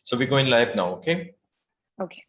So we're going live now, okay? Okay.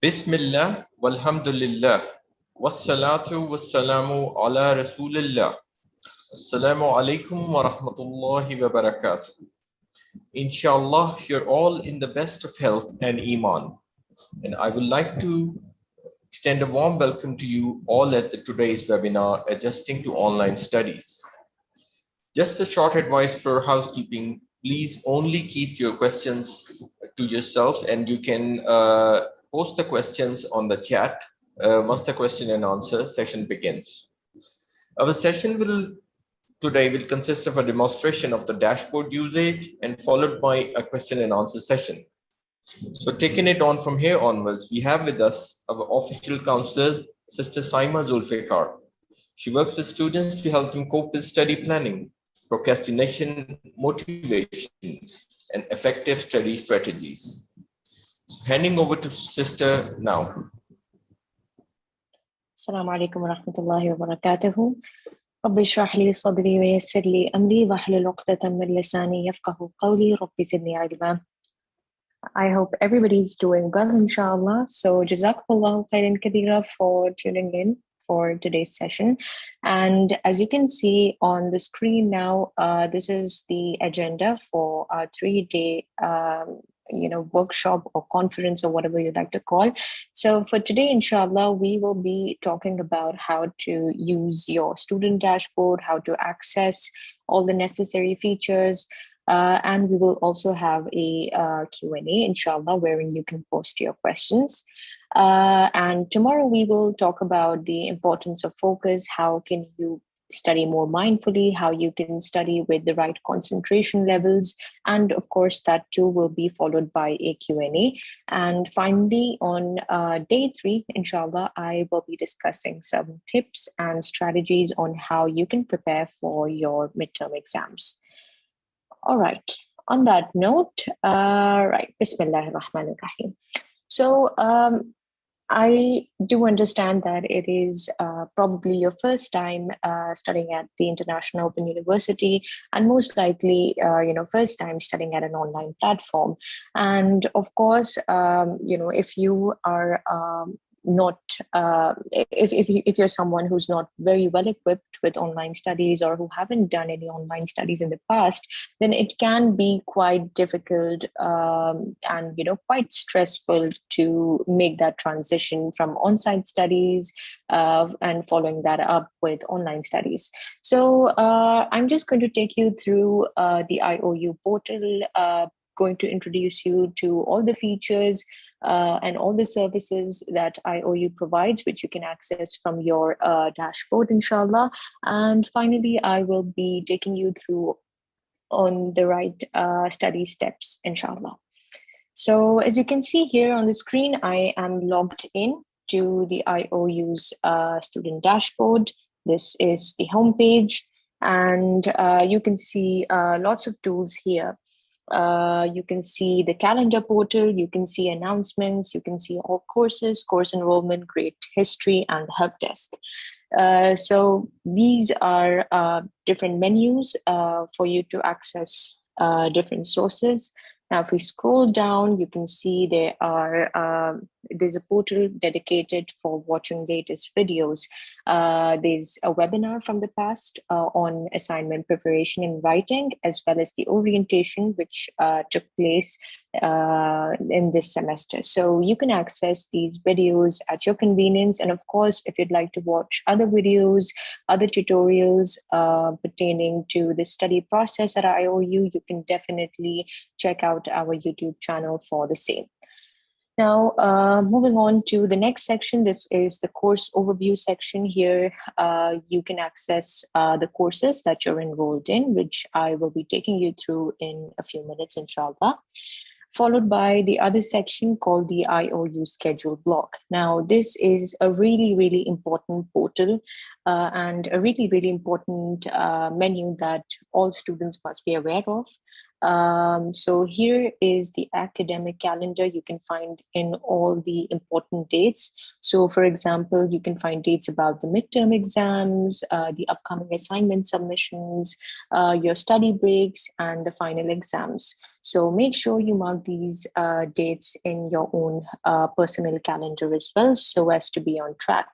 Bismillah, walhamdulillah, wassalatu wassalamu ala rasulillah. Assalamu alaikum wa rahmatullahi wa barakatuh. Inshallah, you're all in the best of health and iman. And I would like to extend a warm welcome to you all at today's webinar, Adjusting to Online Studies. Just a short advice for housekeeping. Please only keep your questions to yourself, and you can post the questions on the chat once the question and answer session begins. Our session today will consist of a demonstration of the dashboard usage and followed by a question and answer session. So taking it on from here onwards, we have with us our official counselors, Sister Saima Zulfikar. She works with students to help them cope with study planning, procrastination, motivation, and effective study strategies. So handing over to Sister now. Assalamu alaikum wa rahmatullahi wa barakatuhu. ربي اشرح لي صدري ويسر لي أمري واحلل عقدة من لساني يفقهوا قولي ربي زدني علما. I hope everybody's doing well, inshallah. So jazakumullahu khairan kathira for tuning in for today's session. And as you can see on the screen now, this is the agenda for our 3-day workshop or conference or whatever you'd like to call. So for today, inshallah, we will be talking about how to use your student dashboard, how to access all the necessary features, and we will also have a Q&A, inshallah, wherein you can post your questions. And tomorrow we will talk about the importance of focus. How can you study more mindfully, how you can study with the right concentration levels. And of course, that too will be followed by a Q&A. And finally, on day 3, inshallah, I will be discussing some tips and strategies on how you can prepare for your midterm exams. All right. On that note, right, Bismillahir Rahmanir Rahim. So I do understand that it is probably your first time studying at the International Open University, and most likely, first time studying at an online platform. And of course, if you are not if you're someone who's not very well equipped with online studies or who haven't done any online studies in the past, then it can be quite difficult and quite stressful to make that transition from on-site studies and following that up with online studies. So I'm just going to take you through the IOU portal, going to introduce you to all the features and all the services that IOU provides, which you can access from your dashboard, inshallah. And finally, I will be taking you through on the right study steps, inshallah. So as you can see here on the screen, I am logged in to the IOU's student dashboard. This is the homepage, and you can see lots of tools here. You can see the calendar portal, you can see announcements, you can see all courses, course enrollment, grade history, and the help desk. So these are different menus for you to access different sources. Now, if we scroll down, you can see there's a portal dedicated for watching latest videos. There's a webinar from the past on assignment preparation and writing, as well as the orientation, which took place in this semester. So you can access these videos at your convenience. And of course, if you'd like to watch other videos, other tutorials pertaining to the study process at IOU, you can definitely check out our YouTube channel for the same. Now, moving on to the next section, this is the course overview section. Here, you can access the courses that you're enrolled in, which I will be taking you through in a few minutes, inshallah, followed by the other section called the IOU schedule block. Now, this is a really, really important portal and a really, really important menu that all students must be aware of. So here is the academic calendar you can find in all the important dates. So for example, you can find dates about the midterm exams, the upcoming assignment submissions, your study breaks, and the final exams. So make sure you mark these dates in your own personal calendar as well, so as to be on track.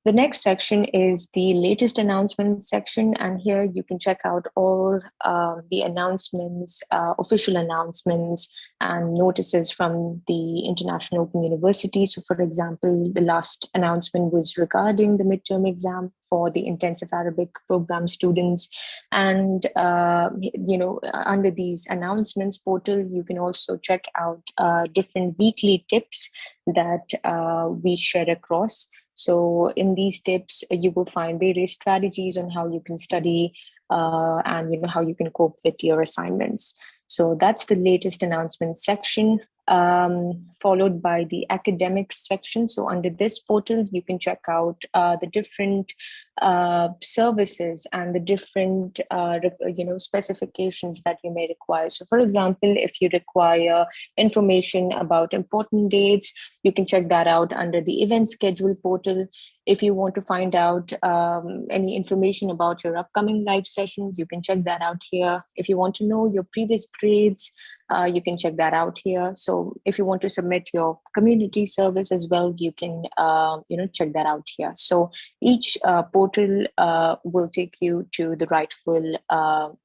The next section is the latest announcements section, and here you can check out all the announcements, official announcements and notices from the International Open University. So for example, the last announcement was regarding the midterm exam for the intensive Arabic program students. And, under these announcements portal, you can also check out different weekly tips that we share across. So in these tips, you will find various strategies on how you can study and how you can cope with your assignments. So that's the latest announcement section, followed by the academics section. So under this portal, you can check out the different services and the different specifications that you may require. So for example, if you require information about important dates, you can check that out under the event schedule portal. If you want to find out any information about your upcoming live sessions, you can check that out here. If you want to know your previous grades, you can check that out here. So if you want to submit your community service as well, you can check that out here. So each portal will take you to the rightful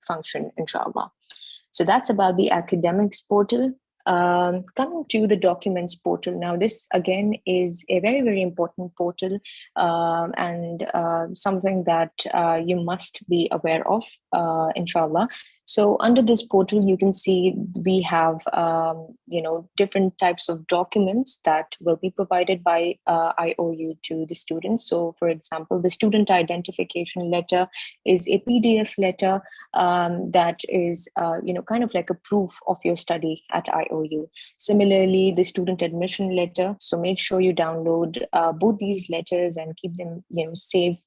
function, inshallah. So that's about the academics portal. Coming to the documents portal. Now, this again is a very, very important portal and something that you must be aware of, inshallah. So under this portal, you can see we have, different types of documents that will be provided by IOU to the students. So for example, the student identification letter is a PDF letter that is, kind of like a proof of your study at IOU. Similarly, the student admission letter. So make sure you download both these letters and keep them, saved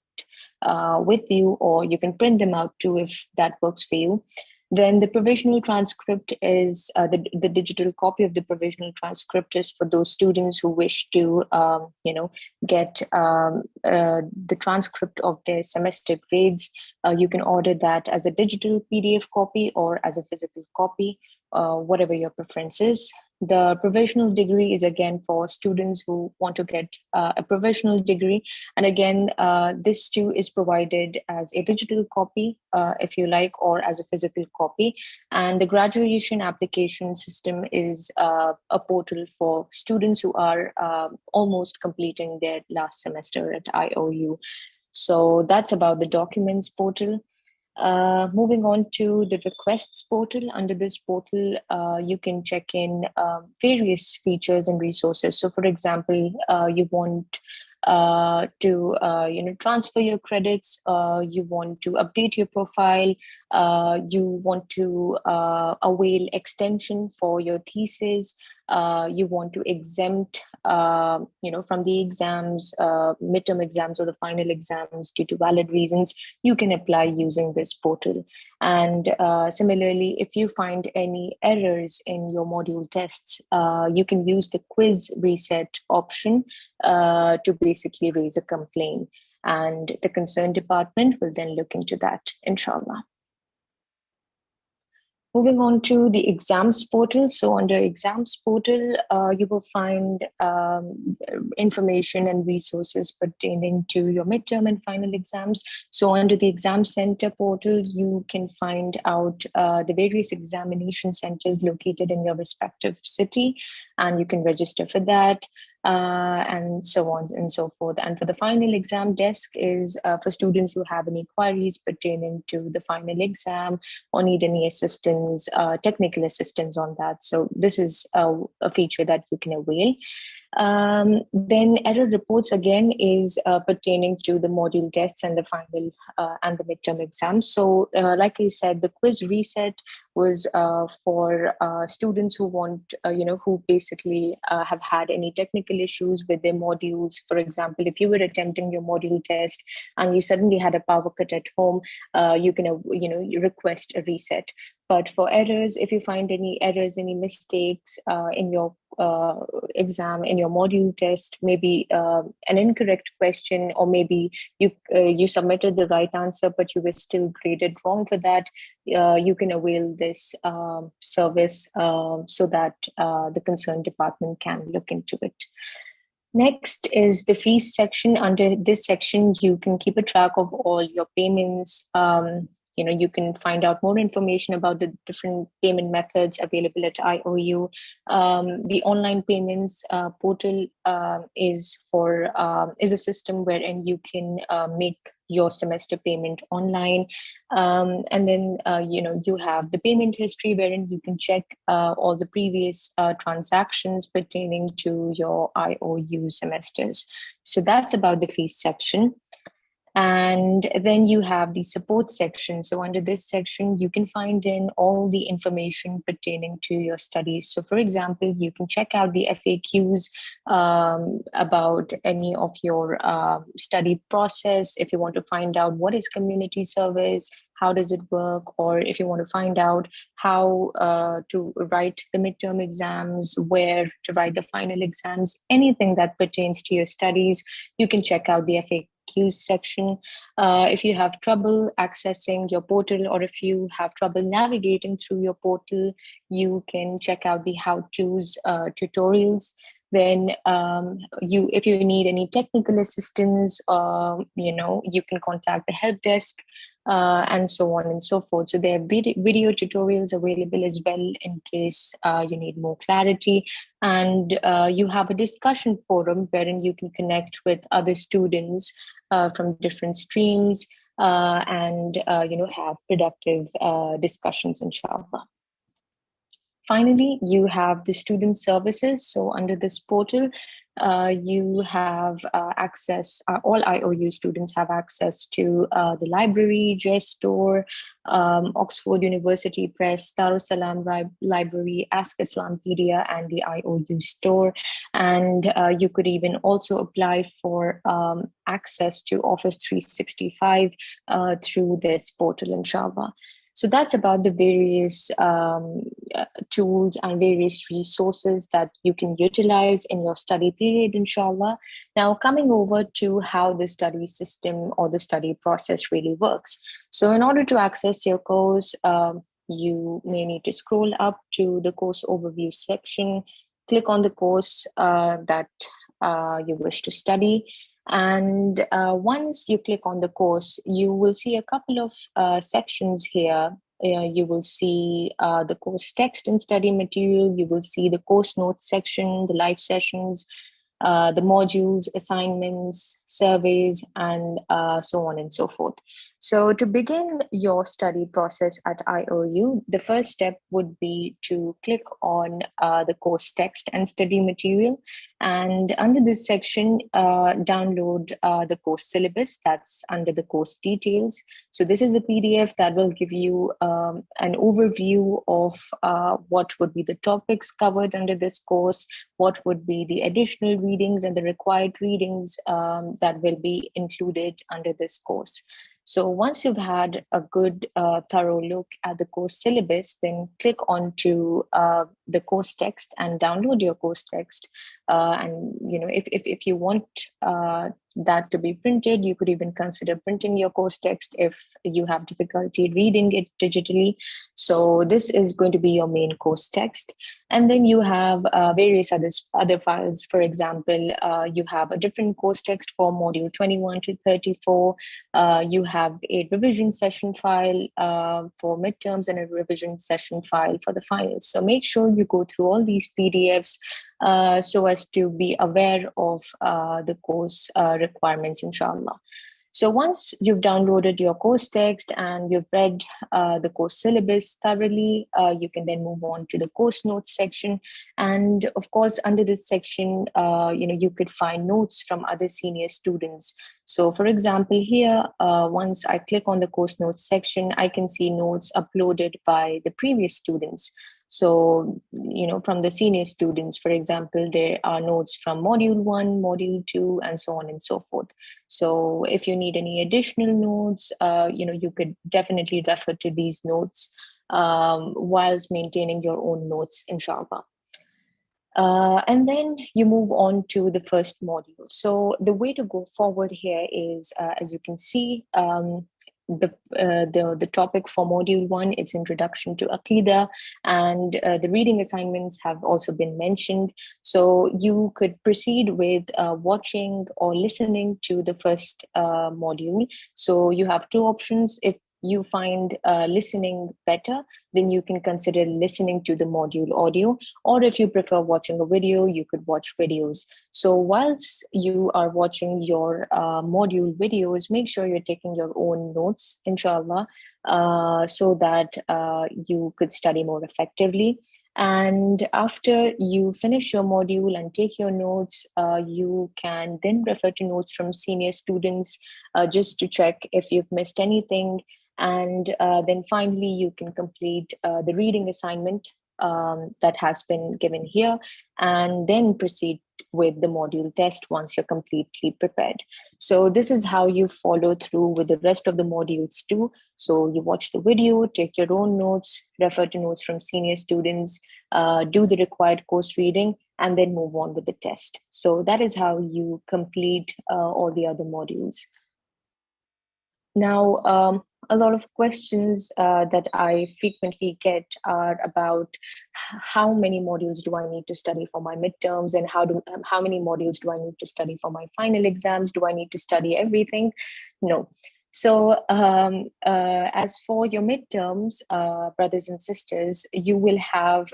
with you, or you can print them out too if that works for you. Then the provisional transcript is the digital copy of the provisional transcript is for those students who wish to, get the transcript of their semester grades. You can order that as a digital PDF copy or as a physical copy, whatever your preference is. The provisional degree is again for students who want to get a provisional degree. And again, this too is provided as a digital copy, if you like, or as a physical copy. And the graduation application system is a portal for students who are almost completing their last semester at IOU. So that's about the documents portal. Moving on to the requests portal. Under this portal, you can check in various features and resources. So for example, you want to transfer your credits, you want to update your profile, you want to avail extension for your thesis, you want to exempt from the exams, midterm exams or the final exams due to valid reasons, you can apply using this portal. And similarly, if you find any errors in your module tests, you can use the quiz reset option to basically raise a complaint. And the concerned department will then look into that, inshallah. Moving on to the exams portal. So under exams portal, you will find information and resources pertaining to your midterm and final exams. So under the exam center portal, you can find out the various examination centers located in your respective city, and you can register for that. And so on and so forth. And for the final exam desk is for students who have any queries pertaining to the final exam or need any assistance, technical assistance on that. So this is a feature that you can avail. Then error reports again is pertaining to the module tests and the final and the midterm exams. So like I said, the quiz reset was for students who want, who basically have had any technical issues with their modules. For example, if you were attempting your module test and you suddenly had a power cut at home, you can, you request a reset. But for errors, if you find any errors, any mistakes in your exam, in your module test, maybe an incorrect question, or maybe you submitted the right answer, but you were still graded wrong for that, you can avail this service so that the concerned department can look into it. Next is the fees section. Under this section, you can keep a track of all your payments. You can find out more information about the different payment methods available at IOU. The online payments portal is a system wherein you can make your semester payment online. And then, you have the payment history wherein you can check all the previous transactions pertaining to your IOU semesters. So that's about the fees section. And then you have the support section. So under this section, you can find in all the information pertaining to your studies. So for example, you can check out the FAQs about any of your study process. If you want to find out what is community service, how does it work, or if you want to find out how to write the midterm exams, where to write the final exams, anything that pertains to your studies, you can check out the FAQ section. If you have trouble accessing your portal, or if you have trouble navigating through your portal, you can check out the how-tos tutorials. Then if you need any technical assistance, you can contact the help desk, and so on and so forth. So there are video tutorials available as well in case you need more clarity. And you have a discussion forum wherein you can connect with other students from different streams and have productive discussions, inshallah. Finally, you have the student services. So under this portal, you have access, all IOU students have access to the library, JS Store, Oxford University Press, Darussalam Library, Ask Islampedia, and the IOU Store. And you could even also apply for access to Office 365 through this portal, inshallah. So that's about the various tools and various resources that you can utilize in your study period, inshallah. Now, coming over to how the study system or the study process really works. So in order to access your course, you may need to scroll up to the course overview section, click on the course that you wish to study. And once you click on the course, you will see a couple of sections here. You will see the course text and study material. You will see the course notes section, the live sessions, the modules, assignments, surveys, and so on and so forth. So to begin your study process at IOU, the first step would be to click on the course text and study material. And under this section, download the course syllabus. That's under the course details. So this is the PDF that will give you an overview of what would be the topics covered under this course, what would be the additional readings and the required readings that will be included under this course. So once you've had a good thorough look at the course syllabus, then click on to the course text and download your course text. And if you want that to be printed, you could even consider printing your course text if you have difficulty reading it digitally. So this is going to be your main course text. And then you have various other files. For example, you have a different course text for module 21 to 34. You have a revision session file for midterms and a revision session file for the finals. So make sure you go through all these PDFs so as to be aware of the course requirements, inshallah. So once you've downloaded your course text and you've read the course syllabus thoroughly, you can then move on to the course notes section. And of course, under this section, you could find notes from other senior students. So for example, here, once I click on the course notes section, I can see notes uploaded by the previous students. So, from the senior students, for example, there are notes from module 1, module 2, and so on and so forth. So if you need any additional notes, you could definitely refer to these notes whilst maintaining your own notes, inshallah. And then you move on to the first module. So the way to go forward here is, as you can see, the topic for module 1, it's introduction to Aqidah, and the reading assignments have also been mentioned. So you could proceed with watching or listening to the first module. So you have two options. If you find listening better, then you can consider listening to the module audio. Or if you prefer watching a video, you could watch videos. So whilst you are watching your module videos, make sure you're taking your own notes, inshallah, so that you could study more effectively. And after you finish your module and take your notes, you can then refer to notes from senior students just to check if you've missed anything. And then finally, you can complete the reading assignment that has been given here, and then proceed with the module test once you're completely prepared. So this is how you follow through with the rest of the modules too. So you watch the video, take your own notes, refer to notes from senior students, do the required course reading, and then move on with the test. So that is how you complete all the other modules. Now, a lot of questions that I frequently get are about how many modules do I need to study for my midterms, and how many modules do I need to study for my final exams? Do I need to study everything? No. So as for your midterms, brothers and sisters, you will have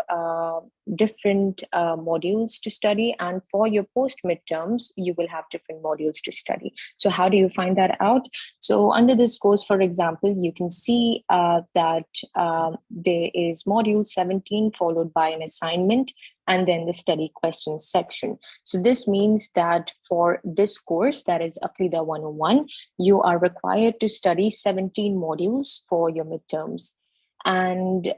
different modules to study. And for your post midterms, you will have different modules to study. So how do you find that out? So under this course, for example, you can see that there is module 17 followed by an assignment, and then the study questions section. So this means that for this course, that is Aqidah 101, you are required to study 17 modules for your midterms. And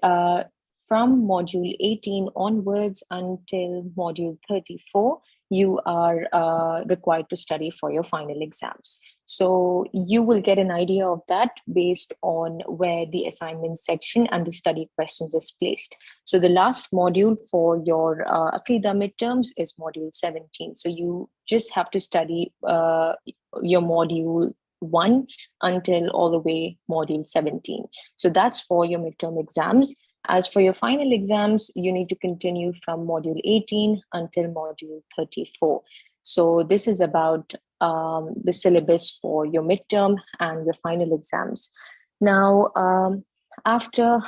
from module 18 onwards until module 34, you are required to study for your final exams. So you will get an idea of that based on where the assignment section and the study questions is placed. So the last module for your Aqidah midterms is module 17. So you just have to study your module 1 until all the way module 17. So that's for your midterm exams. As for your final exams, you need to continue from module 18 until module 34. So this is about the syllabus for your midterm and your final exams. Now, after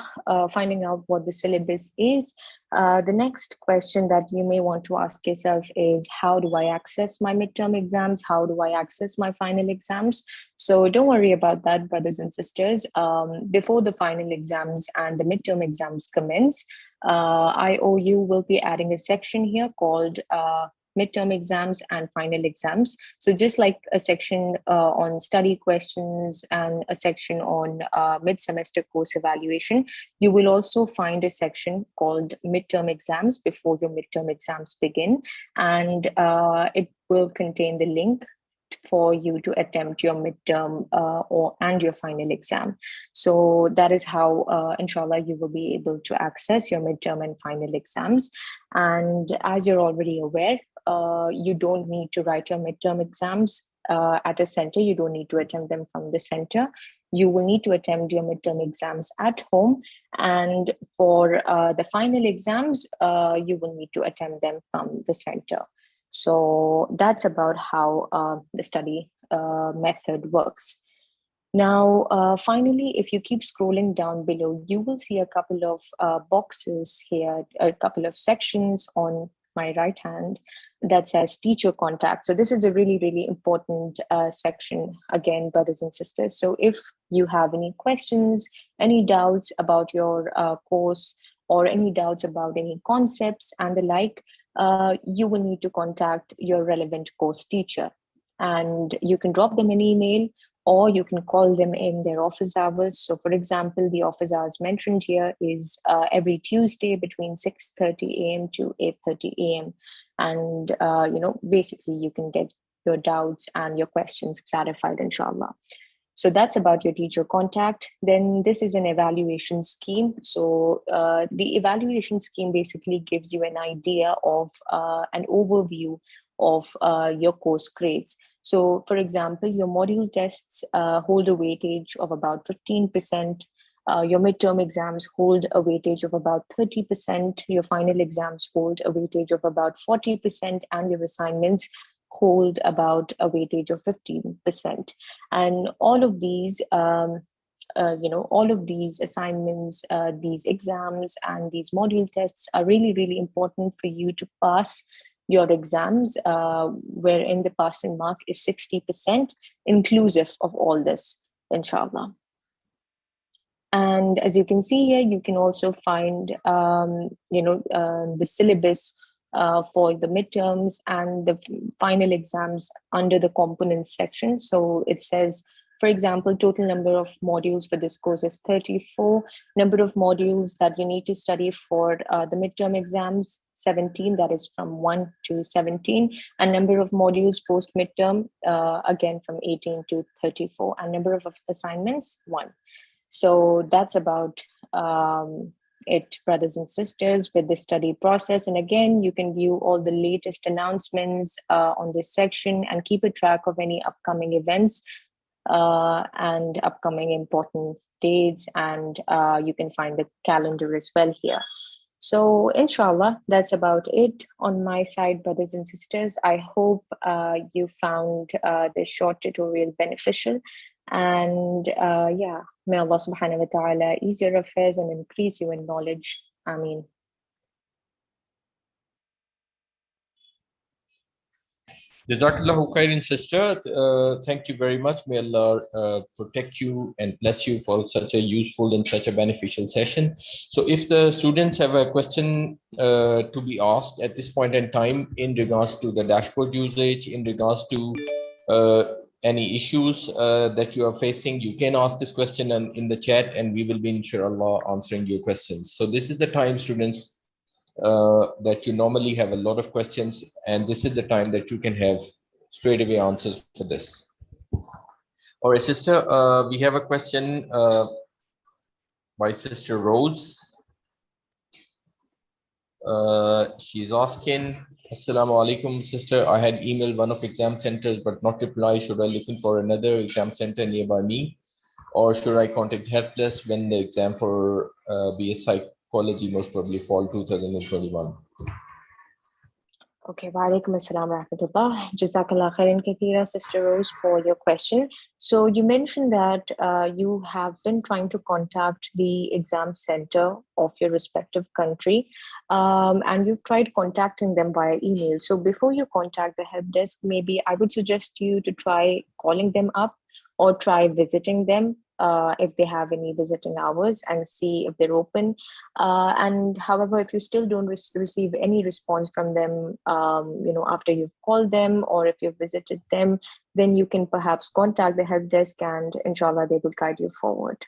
finding out what the syllabus is, the next question that you may want to ask yourself is, how do I access my midterm exams? How do I access my final exams? So don't worry about that, brothers and sisters. Before the final exams and the midterm exams commence, IOU will be adding a section here called midterm exams and final exams. So just like a section on study questions and a section on mid-semester course evaluation, you will also find a section called midterm exams before your midterm exams begin. And it will contain the link for you to attempt your midterm and your final exam. So that is how, inshallah, you will be able to access your midterm and final exams. And as you're already aware, you don't need to write your midterm exams at a center. You don't need to attempt them from the center. You will need to attempt your midterm exams at home. And for the final exams, you will need to attempt them from the center. So that's about how the study method works. Now, finally, if you keep scrolling down below, you will see a couple of boxes here, a couple of sections on my right hand that says teacher contact. So this is a really, really important section, again, brothers and sisters. So if you have any questions, any doubts about your course, or any doubts about any concepts and the like, you will need to contact your relevant course teacher. And you can drop them an email, or you can call them in their office hours. So for example, the office hours mentioned here is every Tuesday between 6:30 a.m. to 8:30 a.m. And, basically you can get your doubts and your questions clarified, inshallah. So that's about your teacher contact. Then this is an evaluation scheme. So the evaluation scheme basically gives you an idea of an overview of your course grades. So for example, your module tests hold a weightage of about 15%. Your midterm exams hold a weightage of about 30%. Your final exams hold a weightage of about 40%, and your assignments hold about a weightage of 15%. And all of these, all of these assignments, these exams, and these module tests are really, really important for you to pass your exams, wherein the passing mark is 60%, inclusive of all this, inshallah. And as you can see here, you can also find, the syllabus for the midterms and the final exams under the components section. So it says, for example, total number of modules for this course is 34. Number of modules that you need to study for the midterm exams, 17, that is from 1 to 17. And number of modules post midterm, again from 18 to 34. And number of assignments, 1. So that's about it, brothers and sisters, with the study process. And again, you can view all the latest announcements on this section and keep a track of any upcoming events and upcoming important dates. And you can find the calendar as well here. So inshallah, that's about it on my side, brothers and sisters. I hope you found this short tutorial beneficial. And may Allah subhanahu wa ta'ala ease your affairs and increase you in knowledge. Ameen. Jazakallahu khairan, sister. Thank you very much. May Allah protect you and bless you for such a useful and such a beneficial session. So if the students have a question to be asked at this point in time in regards to the dashboard usage, in regards to any issues that you are facing, you can ask this question in the chat, and we will be inshallah answering your questions. So this is the time, students, that you normally have a lot of questions, and this is the time that you can have straight away answers for this. All right, sister, we have a question by Sister Rose. She's asking, Assalamu alaikum, sister. I had emailed one of exam centers but not reply. Should I looking for another exam center nearby me, or should I contact helpless when the exam for BS Psychology most probably fall 2021? Okay, wa alaikum assalam wa rahmatullah. Jazakallah khairan kathira, Sister Rose, for your question. So you mentioned that you have been trying to contact the exam center of your respective country, and you've tried contacting them via email. So before you contact the help desk, maybe I would suggest you to try calling them up or try visiting them if they have any visiting hours, and see if they're open. And however, if you still don't receive any response from them, after you've called them or if you've visited them, then you can perhaps contact the help desk, and inshallah they will guide you forward.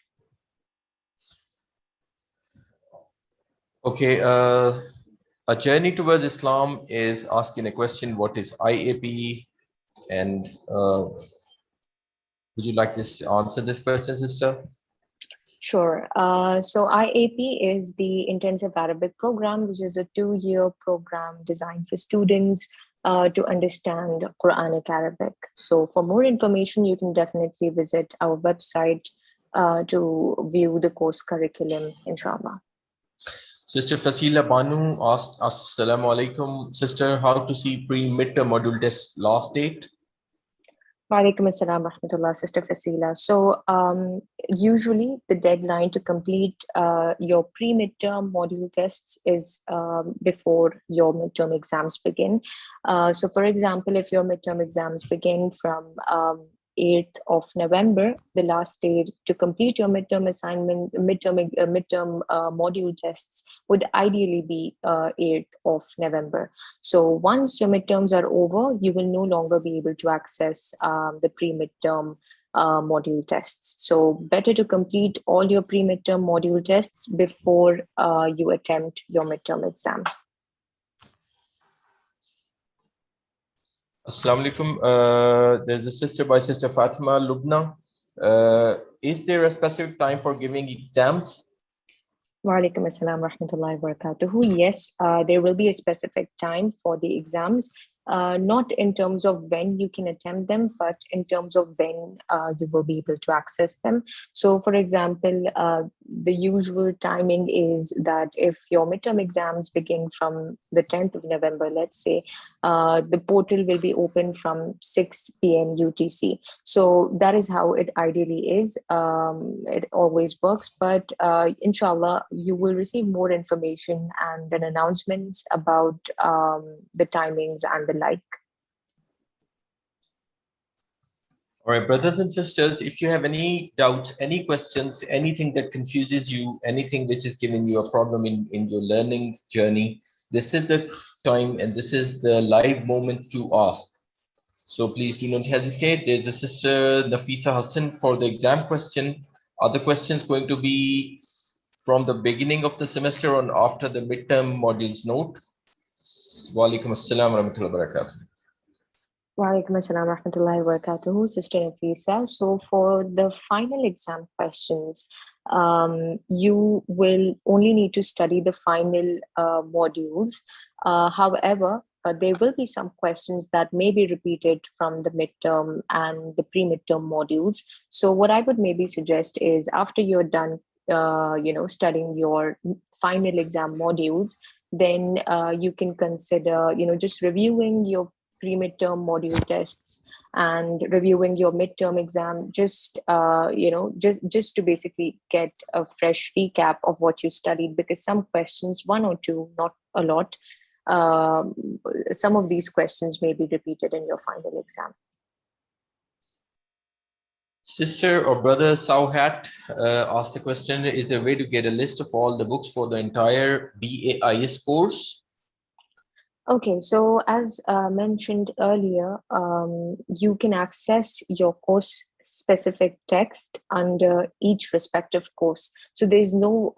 Okay, A Journey Towards Islam is asking a question: what is IAP? And would you like to answer this question, sister? Sure. So IAP is the Intensive Arabic Program, which is a 2-year program designed for students to understand Quranic Arabic. So for more information, you can definitely visit our website to view the course curriculum, inshallah. Sister Fasila Banu asked, Assalamu alaikum. Sister, how to see pre-midterm module test last date? Walaikum assalam rahmatullah, Sister Fasila. So usually the deadline to complete your pre-midterm module tests is before your midterm exams begin. So for example, if your midterm exams begin from 8th of November, the last day to complete your midterm assignment, midterm module tests would ideally be 8th of November. So once your midterms are over, you will no longer be able to access the pre-midterm module tests. So better to complete all your pre-midterm module tests before you attempt your midterm exam. Assalamu alaikum. There's a sister by Sister Fatima Lubna. Is there a specific time for giving exams? Wa alaikum assalam rahmatullahi wa barakatuhu. Yes, there will be a specific time for the exams, not in terms of when you can attempt them, but in terms of when you will be able to access them. So, for example, the usual timing is that if your midterm exams begin from the 10th of November, let's say, the portal will be open from 6 p.m. UTC. So that is how it ideally is. It always works, but inshallah, you will receive more information and then announcements about the timings and the like. All right, brothers and sisters, if you have any doubts, any questions, anything that confuses you, anything which is giving you a problem in your learning journey, this is the time and this is the live moment to ask. So please do not hesitate. There's a sister, Nafisa Hassan, for the exam question. Are the questions going to be from the beginning of the semester or after the midterm modules note? Wa alaikum assalam wa rahmatullahi wa barakatuh. Wa alaikum assalam wa rahmatullahi wa barakatuhu, Sister Nafisa. So for the final exam questions, you will only need to study the final modules. However, there will be some questions that may be repeated from the midterm and the pre-midterm modules. So what I would maybe suggest is after you're done, studying your final exam modules, then you can consider, just reviewing your pre-midterm module tests and reviewing your midterm exam, just to basically get a fresh recap of what you studied, because some questions, one or two, not a lot, some of these questions may be repeated in your final exam. Sister or brother Sauhat asked the question, is there a way to get a list of all the books for the entire BAIS course? Okay, so as mentioned earlier, you can access your course specific text under each respective course. So there's no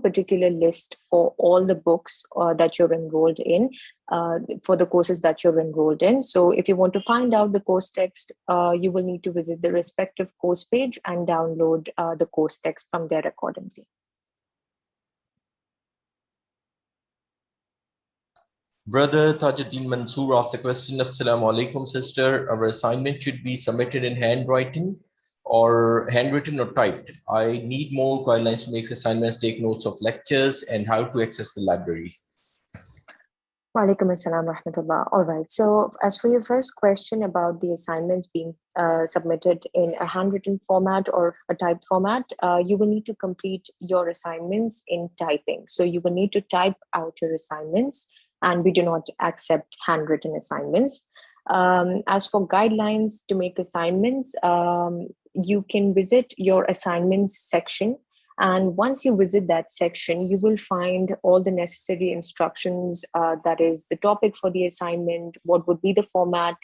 particular list for all the books that you're enrolled in, for the courses that you're enrolled in. So if you want to find out the course text, you will need to visit the respective course page and download the course text from there accordingly. Brother Tajuddin Mansoor asked the question, Assalamu alaikum, sister. Our assignment should be submitted in handwritten or typed. I need more guidelines to make assignments, take notes of lectures, and how to access the library. Wa alaikum assalam rahmatullah. All right. So as for your first question about the assignments being submitted in a handwritten format or a typed format, you will need to complete your assignments in typing. So you will need to type out your assignments, and we do not accept handwritten assignments. As for guidelines to make assignments, you can visit your assignments section. And once you visit that section, you will find all the necessary instructions, that is the topic for the assignment, what would be the format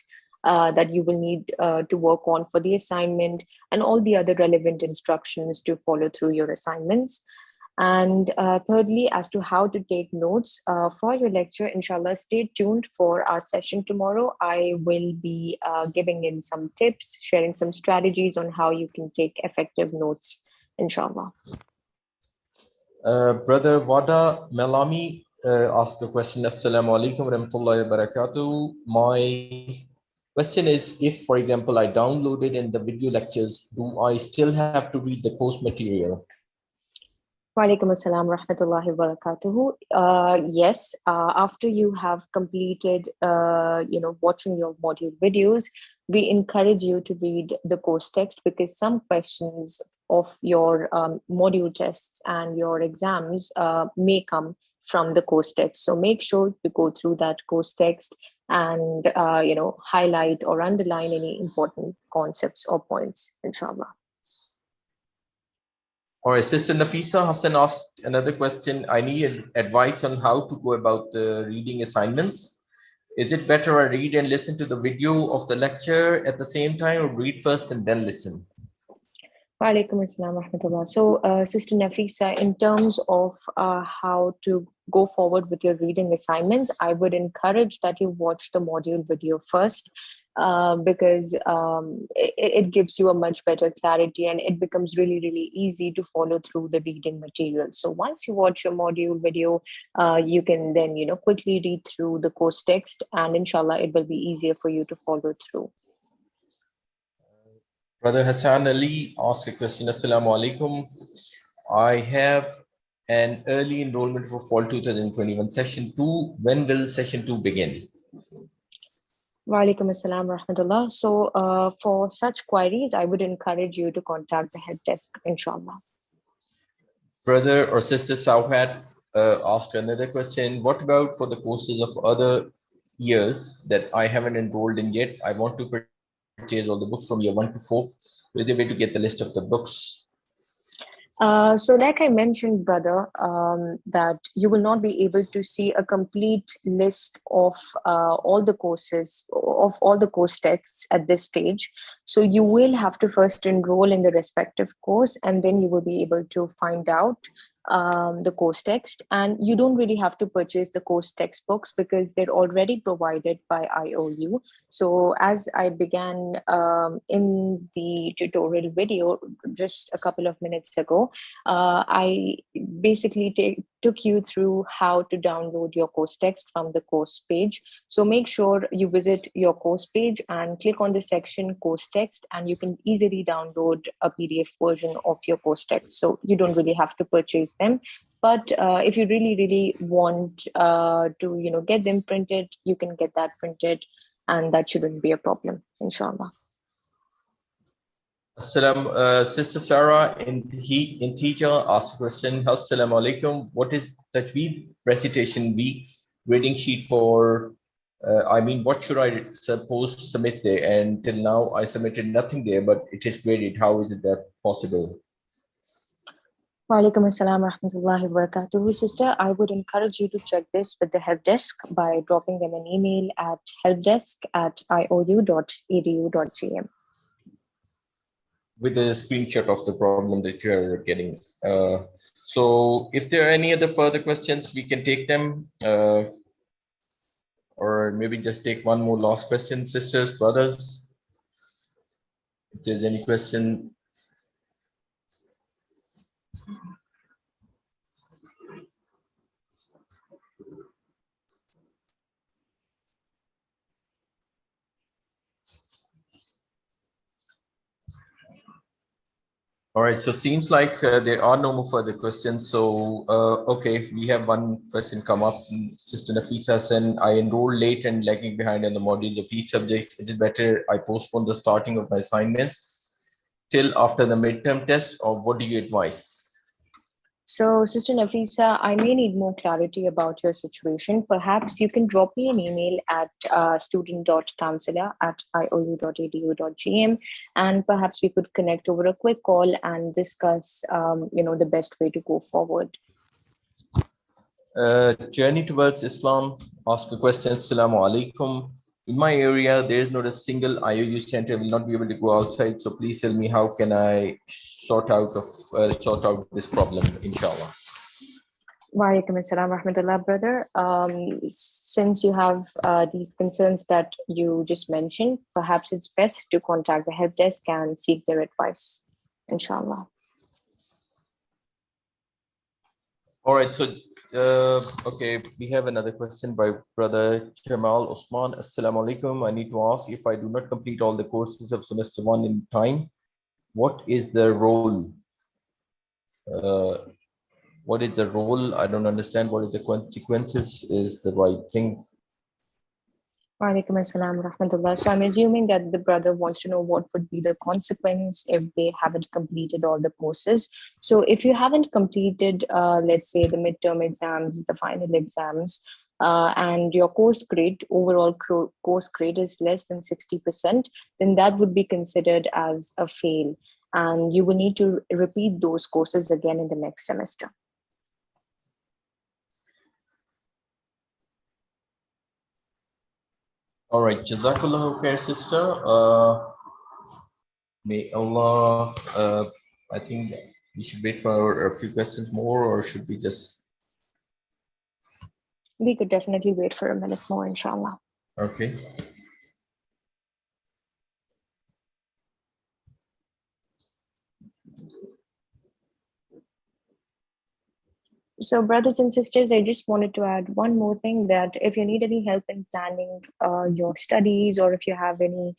that you will need to work on for the assignment, and all the other relevant instructions to follow through your assignments. And thirdly, as to how to take notes for your lecture, inshallah, stay tuned for our session tomorrow. I will be giving in some tips, sharing some strategies on how you can take effective notes, inshallah. Brother Wada Melami ask a question. Assalamu alaikum wa rahmatullahi wa barakatuh. My question is, if, for example, I downloaded in the video lectures, do I still have to read the course material? Walaikum assalam rahmatullahi wa barakatuhu. Yes, after you have completed, watching your module videos, we encourage you to read the course text because some questions of your module tests and your exams may come from the course text. So make sure to go through that course text and, highlight or underline any important concepts or points, inshallah. All right, Sister Nafisa Hassan asked another question. I need advice on how to go about the reading assignments. Is it better I read and listen to the video of the lecture at the same time, or read first and then listen? Walaikum assalam rahmatullah. So, Sister Nafisa, in terms of how to go forward with your reading assignments, I would encourage that you watch the module video first because it gives you a much better clarity and it becomes really, really easy to follow through the reading material. So once you watch your module video, you can then, quickly read through the course text and inshallah, it will be easier for you to follow through. Brother Hassan Ali asked a question. Assalamu alaikum. I have an early enrollment for fall 2021 session 2. When will session 2 begin? Walaikum assalam rahmatullah. So for such queries, I would encourage you to contact the help desk, inshallah. Brother or Sister Sauhat asked another question. What about for the courses of other years that I haven't enrolled in yet? I want to purchase all the books from year 1 to 4. Is there a way to get the list of the books? So like I mentioned, brother, that you will not be able to see a complete list of all the courses, of all the course texts at this stage. So you will have to first enroll in the respective course, and then you will be able to find out the course text. And you don't really have to purchase the course textbooks because they're already provided by IOU. So as I began in the tutorial video just a couple of minutes ago, I basically took you through how to download your course text from the course page. So make sure you visit your course page and click on the section course text, and you can easily download a PDF version of your course text. So you don't really have to purchase them. But if you really want to get them printed, you can get that printed, and that shouldn't be a problem, inshallah. Sister Sarah in teacher asked a question. Assalamu alaikum. What is Tajweed recitation week grading sheet for? What should I suppose to submit there? And till now, I submitted nothing there, but it is graded. How is it that possible? Walaikum assalam rahmatullahi wa barakatuhu. Sister, I would encourage you to check this with the help desk by dropping them an email at helpdesk@iou.edu.gm. With a screenshot of the problem that you're getting. So if there are any other further questions, we can take them. Or maybe just take one more last question, sisters, brothers. If there's any question. All right, so it seems like there are no more further questions. So, okay, we have one question come up. Sister Nafisa said, I enrolled late and lagging behind in the modules of each subject. Is it better I postpone the starting of my assignments till after the midterm test, or what do you advise? So, Sister Nafisa, I may need more clarity about your situation. Perhaps you can drop me an email at student.counselor@iou.edu.gm, and perhaps we could connect over a quick call and discuss, the best way to go forward. Journey Towards Islam ask a question. Assalamu alaikum. In my area, there is not a single IOU center. I will not be able to go outside. So please tell me, how can I sort out this problem, inshallah. Walaikum assalam rahmatullah, brother. Since you have these concerns that you just mentioned, perhaps it's best to contact the help desk and seek their advice, inshallah. All right, so okay, we have another question by brother Jamal Osman. Assalamu alaikum. I need to ask, if I do not complete all the courses of semester 1 in time, what is the role? Uh, what is the role? I don't understand. What is the consequences? Is the right thing? Walaikum assalam wa rahmatullah. So I'm assuming that the brother wants to know what would be the consequence if they haven't completed all the courses. So if you haven't completed, let's say, the midterm exams, the final exams, and your course grade, overall course grade is less than 60%, then that would be considered as a fail. And you will need to repeat those courses again in the next semester. All right, Jazakallahu khair, sister. May Allah, I think we should wait for a few questions more, or should we just? We could definitely wait for a minute more, inshallah. Okay. So, brothers and sisters, I just wanted to add one more thing, that if you need any help in planning your studies, or if you have any,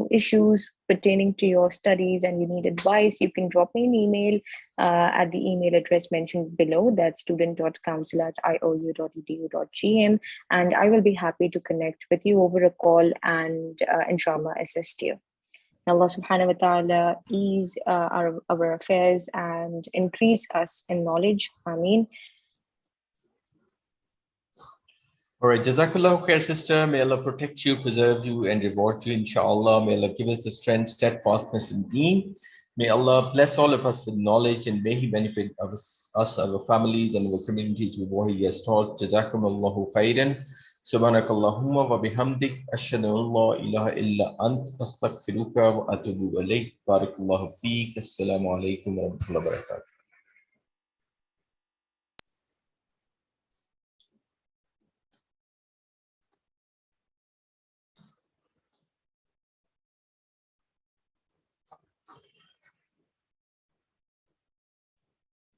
issues pertaining to your studies and you need advice, you can drop me an email at the email address mentioned below. That's student.council@iou.edu.gm, and I will be happy to connect with you over a call and inshallah assist you. Allah subhanahu wa ta'ala ease our affairs and increase us in knowledge. Ameen. All right, Jazakallah khair, sister. May Allah protect you, preserve you, and reward you, inshallah. May Allah give us the strength, steadfastness in deen. May Allah bless all of us with knowledge, and may He benefit us, our families, and our communities with what He has taught. Jazakumullahu khairan. سبحانك اللهم وبحمدك أشهد أن لا إله إلا أنت أستغفرك وأتوب إليك بارك الله فيك السلام عليكم ورحمة الله وبركاته